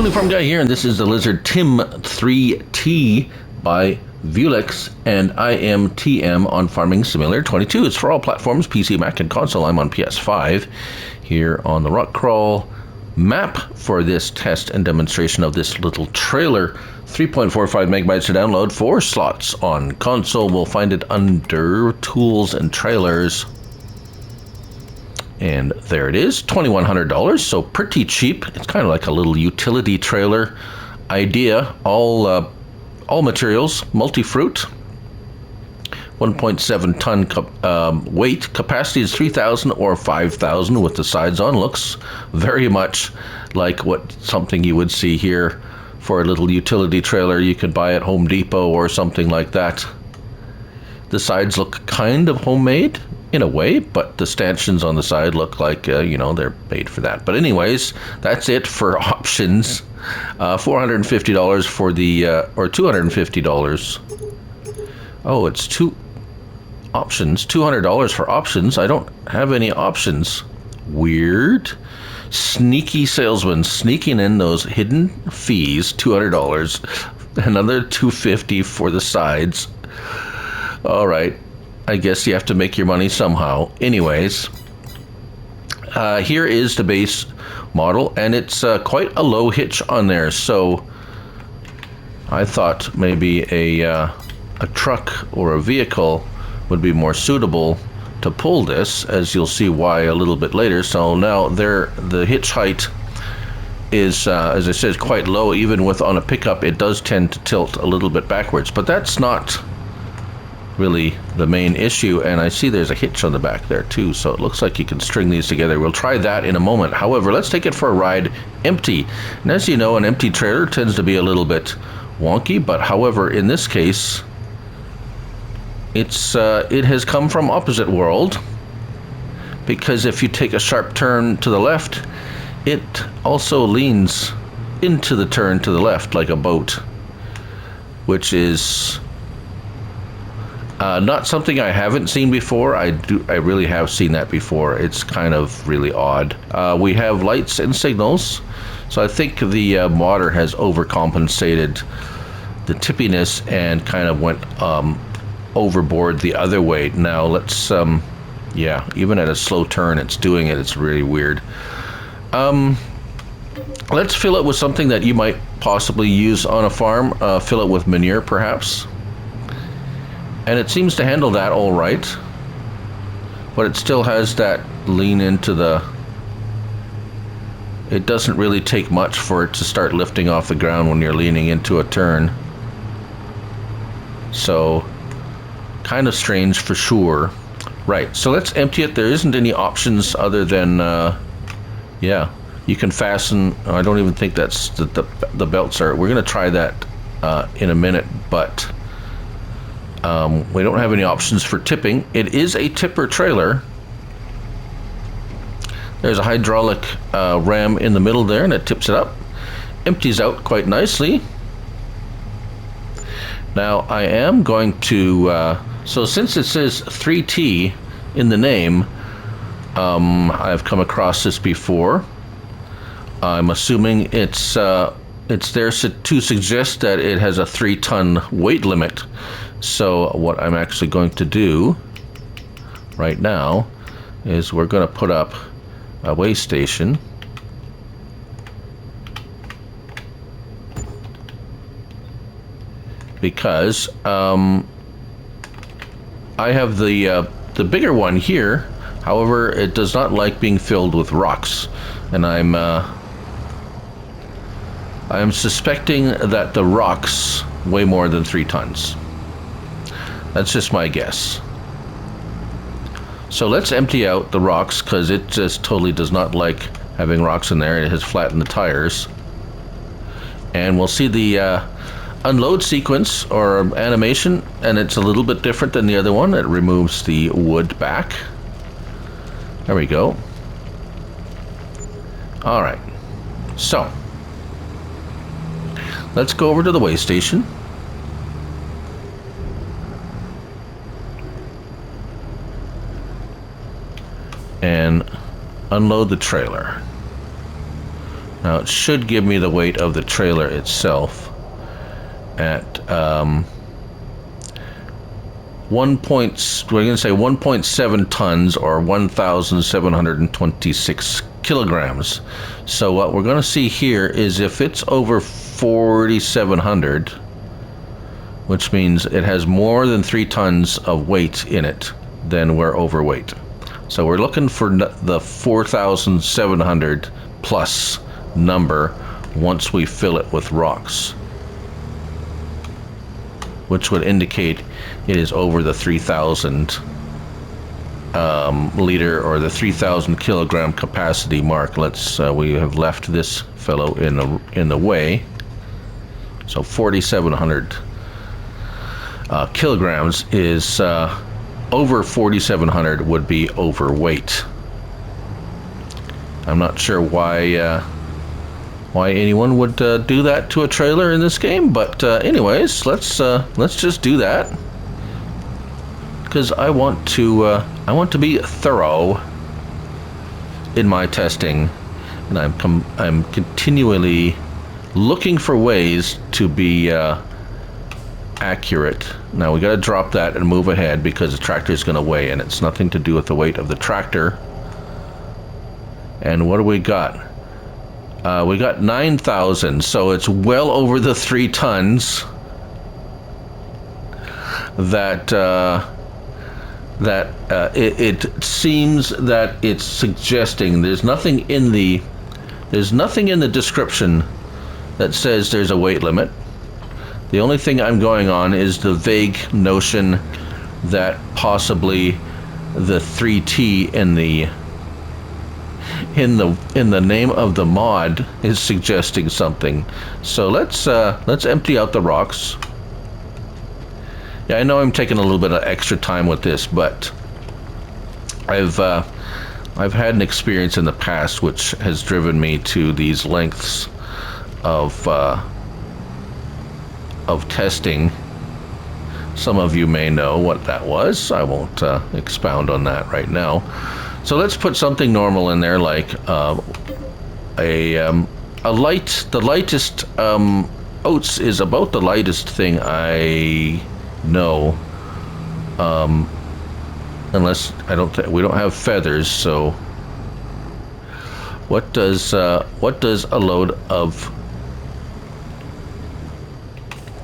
Only Farm Guy here, and this is the Lizard Tim 3T by VuleX and IMTM on Farming Simulator 22. It's for all platforms, PC, Mac, and console. I'm on PS5 here on the Rock Crawl map for this test and demonstration of this little trailer. 3.45 megabytes to download, 4 slots on console. We'll find it under Tools and Trailers. And there it is, $2,100, so pretty cheap. It's kind of like a little utility trailer idea. All materials, multi-fruit, 1.7 ton weight. Capacity is 3,000 or 5,000 with the sides on. Looks very much like something you would see here for a little utility trailer you could buy at Home Depot or something like that. The sides look kind of homemade in a way, but the stanchions on the side look like, they're made for that. But anyways, that's it for options. $450 for the, or $250. Oh, it's two options, $200 for options. I don't have any options. Weird. Sneaky salesman sneaking in those hidden fees, $200. Another $250 for the sides. All right. I guess you have to make your money somehow. Anyways, here is the base model, and it's quite a low hitch on there. So I thought maybe a truck or a vehicle would be more suitable to pull this, as you'll see why a little bit later. So now the hitch height is, as I said, quite low. Even on a pickup, it does tend to tilt a little bit backwards, but that's not really the main issue. And I see there's a hitch on the back there too, so it looks like you can string these together. We'll try that in a moment. However, let's take it for a ride empty. And as you know, an empty trailer tends to be a little bit wonky, but however, in this case, it has come from opposite world, because if you take a sharp turn to the left, it also leans into the turn to the left like a boat, which is not something I haven't seen before. I really have seen that before. It's kind of really odd. We have lights and signals, so I think the modder has overcompensated the tippiness and kind of went overboard the other way. Now let's, yeah, even at a slow turn, it's doing it. It's really weird. Let's fill it with something that you might possibly use on a farm. Fill it with manure, perhaps. And it seems to handle that all right, but it still has that lean into the... It doesn't really take much for it to start lifting off the ground when you're leaning into a turn. So, kind of strange for sure. Right, so let's empty it. There isn't any options other than, yeah, you can fasten... I don't even think that's the belts are... We're going to try that in a minute, but... we don't have any options for tipping. It is a tipper trailer. There's a hydraulic ram in the middle there, and it tips it up. Empties out quite nicely. Now I am going to, so since it says 3T in the name, I've come across this before. I'm assuming it's there to suggest that it has a 3-ton weight limit. So what I'm actually going to do right now is we're going to put up a weigh station. Because I have the bigger one here. However, it does not like being filled with rocks, and I am suspecting that the rocks weigh more than 3 tons. That's just my guess. So let's empty out the rocks, because it just totally does not like having rocks in there. It has flattened the tires. And we'll see the unload sequence or animation, and it's a little bit different than the other one. It removes the wood back. There we go. All right. So let's go over to the weigh station. And unload the trailer. Now it should give me the weight of the trailer itself at we're going to say 1.7 tons or 1,726 kilograms. So what we're going to see here is if it's over 4,700, which means it has more than 3 tons of weight in it, then we're overweight. So we're looking for the 4,700 plus number once we fill it with rocks, which would indicate it is over the 3,000 liter or the 3,000 kilogram capacity mark. We have left this fellow in the way. So 4,700 kilograms is over 4,700 would be overweight. I'm not sure why anyone would do that to a trailer in this game, but anyways, let's just do that, because I want to be thorough in my testing, and I'm continually looking for ways to be accurate. Now we got to drop that and move ahead because the tractor is going to weigh, and it's nothing to do with the weight of the tractor. And what do we got? We got 9,000, so it's well over the 3 tons that it seems that it's suggesting. There's nothing in the description that says there's a weight limit. The only thing I'm going on is the vague notion that possibly the 3T in the name of the mod is suggesting something. So let's empty out the rocks. Yeah, I know I'm taking a little bit of extra time with this, but I've had an experience in the past which has driven me to these lengths of testing. Some of you may know what that was. I won't expound on that right now. So let's put something normal in there, like the lightest oats is about the lightest thing I know, unless we don't have feathers. So what does a load of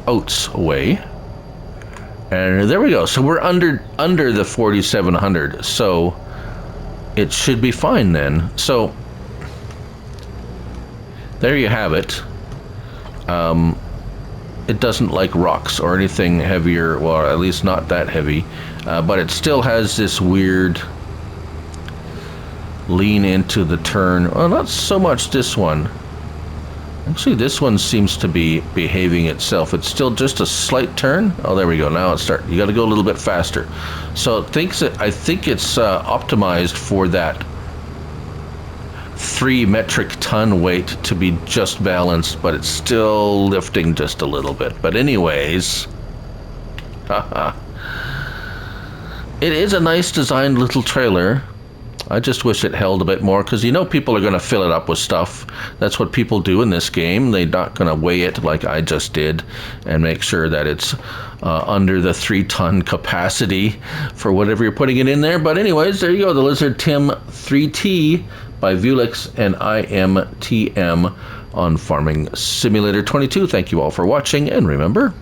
oats weigh? And there we go. So we're under the 4,700. So it should be fine then. So there you have it. It doesn't like rocks or anything heavier, well, at least not that heavy, but it still has this weird lean into the turn. Well, not so much this one. Actually, this one seems to be behaving itself. It's still just a slight turn. Oh, there we go. Now it's starting. You got to go a little bit faster. So I think it's optimized for that 3 metric ton weight to be just balanced, but it's still lifting just a little bit. But anyways, it is a nice designed little trailer. I just wish it held a bit more, because you know people are going to fill it up with stuff. That's what people do in this game. They're not going to weigh it like I just did and make sure that it's under the 3 ton capacity for whatever you're putting it in there. But anyways, there you go, the Lizard Tim 3T by VuleX and IMTM on Farming Simulator 22. Thank you all for watching, and remember,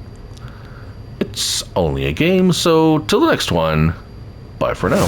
it's only a game, so till the next one, bye for now.